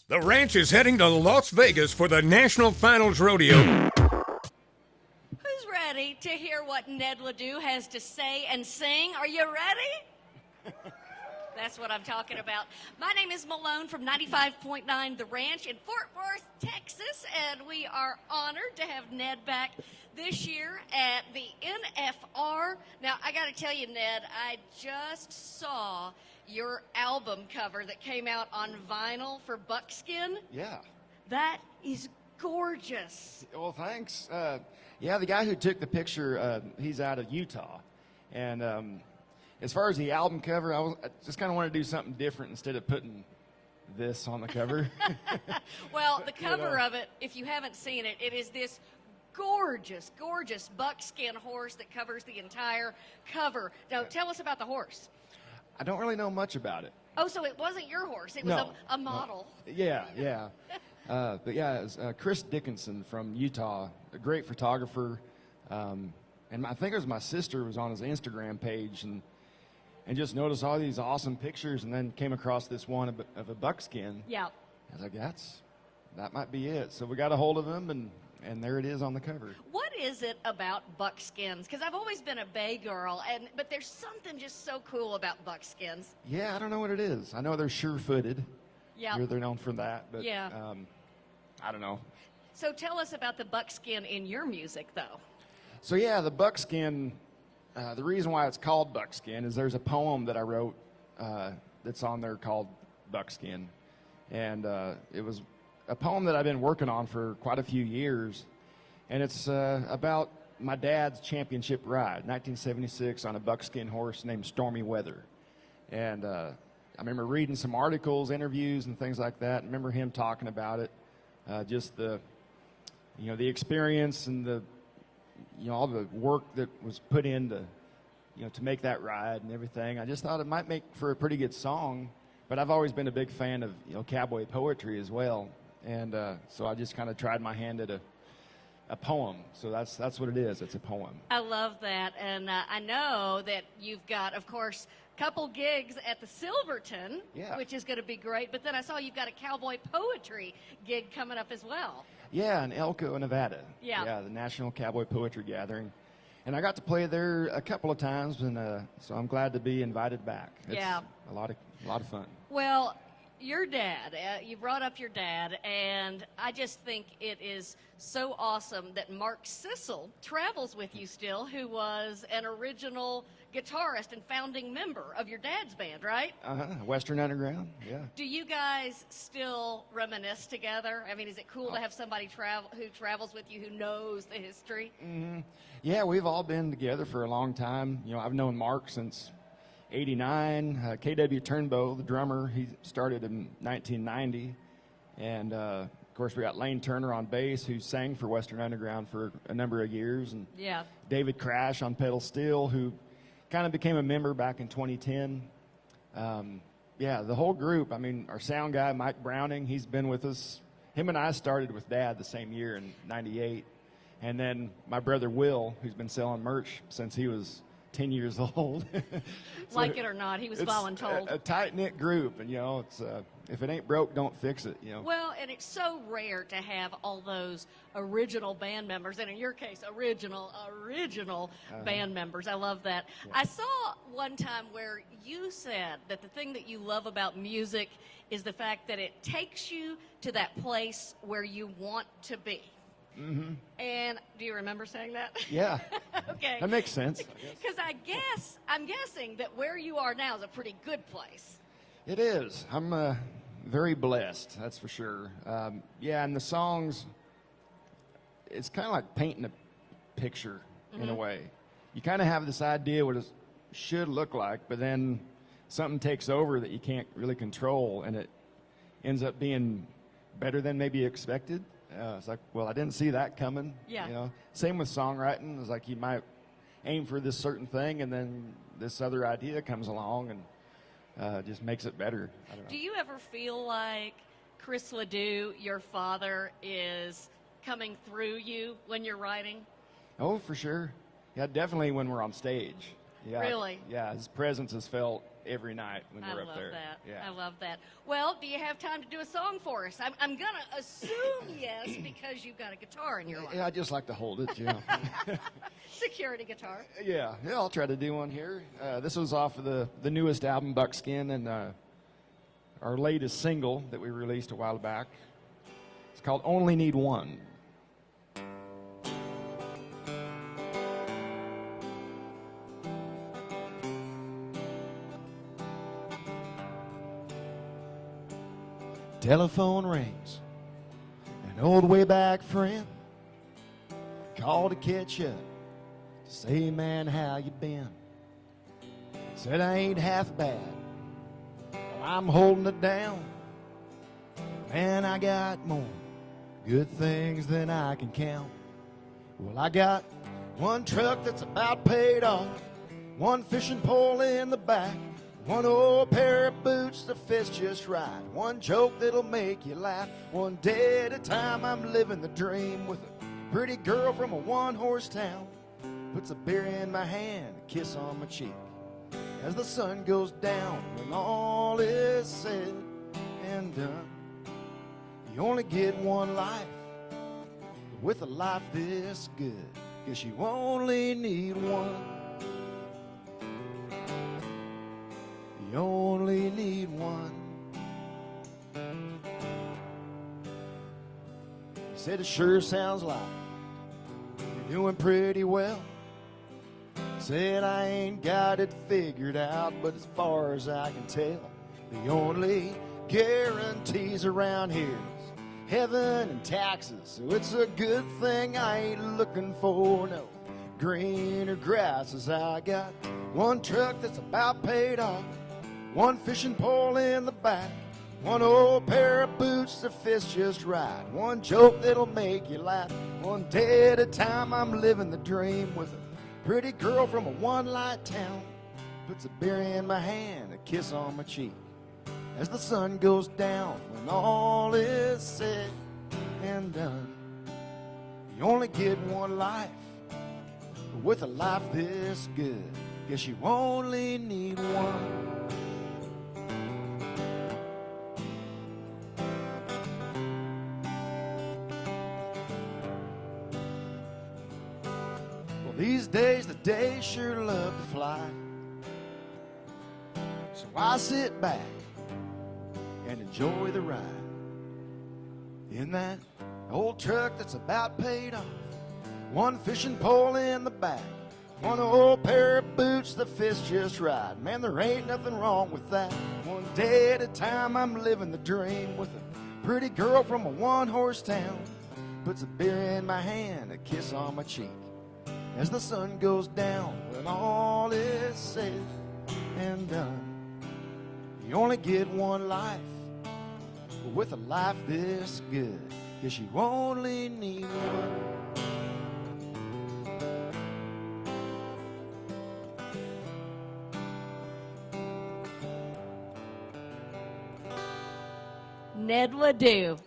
The ranch is heading to Las Vegas for the National Finals Rodeo. Who's ready to hear what Ned Ledoux has to say and sing? Are you ready? That's what I'm talking about. My name is Malone from 95.9 The Ranch in Fort Worth, Texas, and we are honored to have Ned back this year at the NFR. Now, I got to tell you, Ned, I just saw your album cover that came out on vinyl for Buckskin. Yeah. That is gorgeous. Well, thanks. Yeah, the guy who took the picture, he's out of Utah. And as far as the album cover, I just kind of wanted to do something different instead of putting this on the cover. Well, the cover of it, if you haven't seen it, it is this gorgeous, gorgeous buckskin horse that covers the entire cover. Now, tell us about the horse. I don't really know much about it. Oh, so it wasn't your horse. It was a model. No. Yeah. But yeah, it was Chris Dickinson from Utah, a great photographer. And I think it was my sister was on his Instagram page and just noticed all these awesome pictures and then came across this one of a buckskin. Yeah. I was like, that might be it. So we got a hold of him and there it is on the cover. What is it about buckskins? Because I've always been a bay girl, but there's something just so cool about buckskins. Yeah, I don't know what it is. I know they're sure-footed. Yeah. They're known for that, but yeah. I don't know. So tell us about the buckskin in your music, though. So yeah, the buckskin, the reason why it's called Buckskin is there's a poem that I wrote that's on there called Buckskin. And it was a poem that I've been working on for quite a few years. And it's about my dad's championship ride, 1976, on a buckskin horse named Stormy Weather. And I remember reading some articles, interviews, and things like that. I remember him talking about it, just the experience and the, all the work that was put into, to make that ride and everything. I just thought it might make for a pretty good song. But I've always been a big fan of, cowboy poetry as well. And so I just kind of tried my hand at a poem. So that's what it is. It's a poem. I love that. And I know that you've got, of course, a couple gigs at the Silverton, which is going to be great. But then I saw you've got a cowboy poetry gig coming up as well. Yeah, in Elko, Nevada. Yeah, the National Cowboy Poetry Gathering. And I got to play there a couple of times, and so I'm glad to be invited back. It's a lot of fun. Well, your dad, you brought up your dad, and I just think it is so awesome that Mark Sissel travels with you still, who was an original guitarist and founding member of your dad's band, right? Western Underground, yeah. Do you guys still reminisce together? I mean, is it cool to have somebody who travels with you who knows the history? Mm-hmm. Yeah, we've all been together for a long time. I've known Mark since '89. K.W. Turnbow, the drummer, he started in 1990. And, of course, we got Lane Turner on bass, who sang for Western Underground for a number of years. And David Crash on pedal steel, who kind of became a member back in 2010. The whole group. I mean, our sound guy, Mike Browning, he's been with us. Him and I started with Dad the same year in '98. And then my brother Will, who's been selling merch since he was 10 years old. So like it or not, he was voluntold. A tight-knit group, and it's if it ain't broke, don't fix it. Well, and it's so rare to have all those original band members, and in your case, original band members. I love that. Yeah. I saw one time where you said that the thing that you love about music is the fact that it takes you to that place where you want to be. Mm-hmm. And do you remember saying that? Yeah. Okay. That makes sense. Because I'm guessing that where you are now is a pretty good place. It is. I'm very blessed, that's for sure. And the songs, it's kind of like painting a picture in a way. You kind of have this idea what it should look like, but then something takes over that you can't really control, and it ends up being better than maybe expected. It's like, well, I didn't see that coming. Yeah. Same with songwriting. It's like you might aim for this certain thing, and then this other idea comes along and just makes it better. I don't know. Do you ever feel like Chris Ledoux, your father, is coming through you when you're writing? Oh, for sure. Yeah, definitely when we're on stage. Yeah. Really? Yeah, his presence is felt every night when we're up there. I love that. Well, do you have time to do a song for us? I'm going to assume yes because you've got a guitar in your lap. Yeah, I just like to hold it, Security guitar. Yeah, I'll try to do one here. This was off of the newest album, Buckskin, and our latest single that we released a while back. It's called Only Need One. Telephone rings, an old way back friend called to catch up, to say, man, how you been? Said I ain't half bad, well, I'm holding it down. Man, I got more good things than I can count. Well, I got one truck that's about paid off, one fishing pole in the back, one old pair of boots that fits just right, one joke that'll make you laugh. One day at a time I'm living the dream with a pretty girl from a one-horse town. Puts a beer in my hand, a kiss on my cheek as the sun goes down. When all is said and done, you only get one life. With a life this good, guess you only need one. You only need one. He said it sure sounds like you're doing pretty well. Said I ain't got it figured out, but as far as I can tell, the only guarantees around here is heaven and taxes. So it's a good thing I ain't looking for no greener grasses. I got one truck that's about paid off, one fishing pole in the back, one old pair of boots that fits just right, one joke that'll make you laugh. One day at a time I'm living the dream with a pretty girl from a one-light town. Puts a beer in my hand, a kiss on my cheek as the sun goes down. When all is said and done, you only get one life. But with a life this good, guess you only need one. These days, the days sure love to fly. So I sit back and enjoy the ride in that old truck that's about paid off, one fishing pole in the back, one old pair of boots that fits just right. Man, there ain't nothing wrong with that. One day at a time I'm living the dream with a pretty girl from a one-horse town. Puts a beer in my hand, a kiss on my cheek as the sun goes down. When all is said and done, you only get one life. But with a life this good, guess you only need one. Ned Ledoux.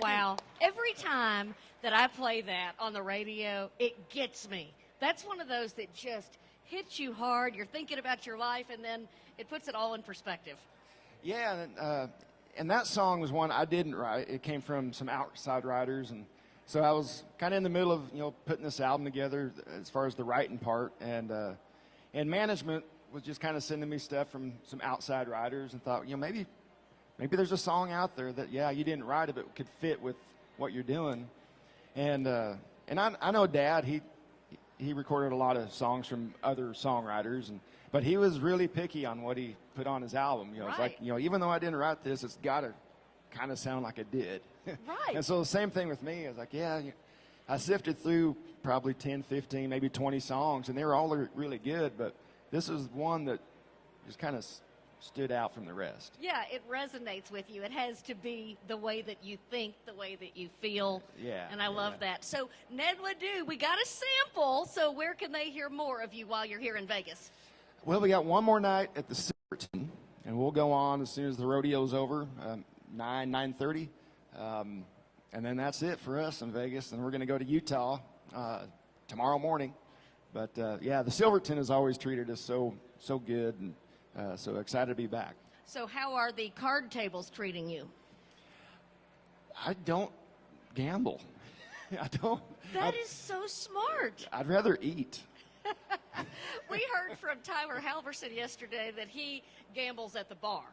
Wow. Every time that I play that on the radio, it gets me. That's one of those that just hits you hard. You're thinking about your life, and then it puts it all in perspective. Yeah, and that song was one I didn't write. It came from some outside writers, and so I was kind of in the middle of putting this album together as far as the writing part, and management was just kind of sending me stuff from some outside writers, and thought maybe there's a song out there that you didn't write it, but could fit with what you're doing. And I know Dad, he recorded a lot of songs from other songwriters, but he was really picky on what he put on his album. It's like, even though I didn't write this, it's got to kind of sound like it did. Right. And so the same thing with me. I was like, I sifted through probably 10, 15, maybe 20 songs, and they were all really good, but this is one that just kind of stood out from the rest. Yeah, it resonates with you. It has to be the way that you think, the way that you feel. Yeah. And I love that. So, Ned Ledoux, we got a sample. So where can they hear more of you while you're here in Vegas? Well, we got one more night at the Silverton, and we'll go on as soon as the rodeo's over, 9:30. And then that's it for us in Vegas. And we're going to go to Utah tomorrow morning. But, the Silverton has always treated us so so good, and so excited to be back. So how are the card tables treating you? I don't gamble. I don't. That is so smart. I'd rather eat. We heard from Tyler Halverson yesterday that he gambles at the bar.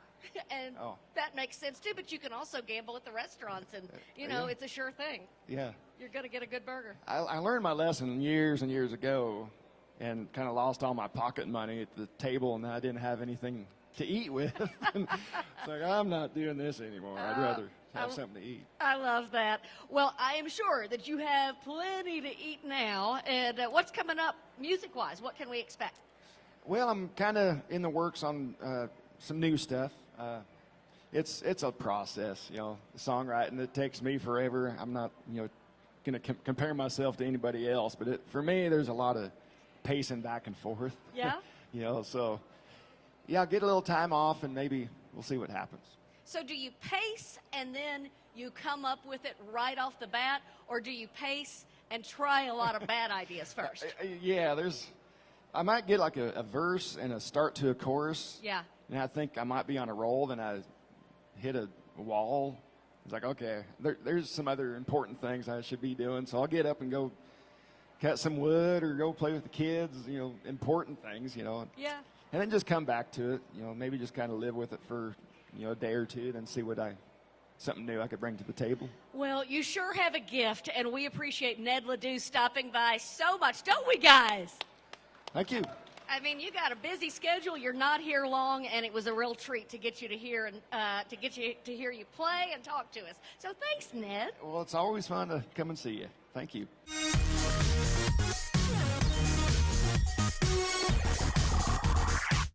And that makes sense too, but you can also gamble at the restaurants, and it's a sure thing. Yeah. You're going to get a good burger. I learned my lesson years and years ago and kind of lost all my pocket money at the table, and I didn't have anything to eat with. It's like, I'm not doing this anymore. I'd rather have something to eat. I love that. Well, I am sure that you have plenty to eat now. And what's coming up music-wise? What can we expect? Well, I'm kind of in the works on some new stuff. It's a process, songwriting. It takes me forever. I'm not, going to compare myself to anybody else, but for me, there's a lot of pacing back and forth. Yeah. So yeah, I'll get a little time off, and maybe we'll see what happens. So do you pace and then you come up with it right off the bat, or do you pace and try a lot of bad ideas first? Yeah, I might get like a verse and a start to a chorus. Yeah. And I think I might be on a roll, then I hit a wall. It's like, okay, there's some other important things I should be doing, so I'll get up and go cut some wood or go play with the kids, important things, Yeah. And then just come back to it, maybe just kind of live with it for, a day or two, then see something new I could bring to the table. Well, you sure have a gift, and we appreciate Ned Ledoux stopping by so much, don't we, guys? Thank you. I mean, you got a busy schedule. You're not here long, and it was a real treat to get you to hear and to hear you play and talk to us. So thanks, Ned. Well, it's always fun to come and see you. Thank you.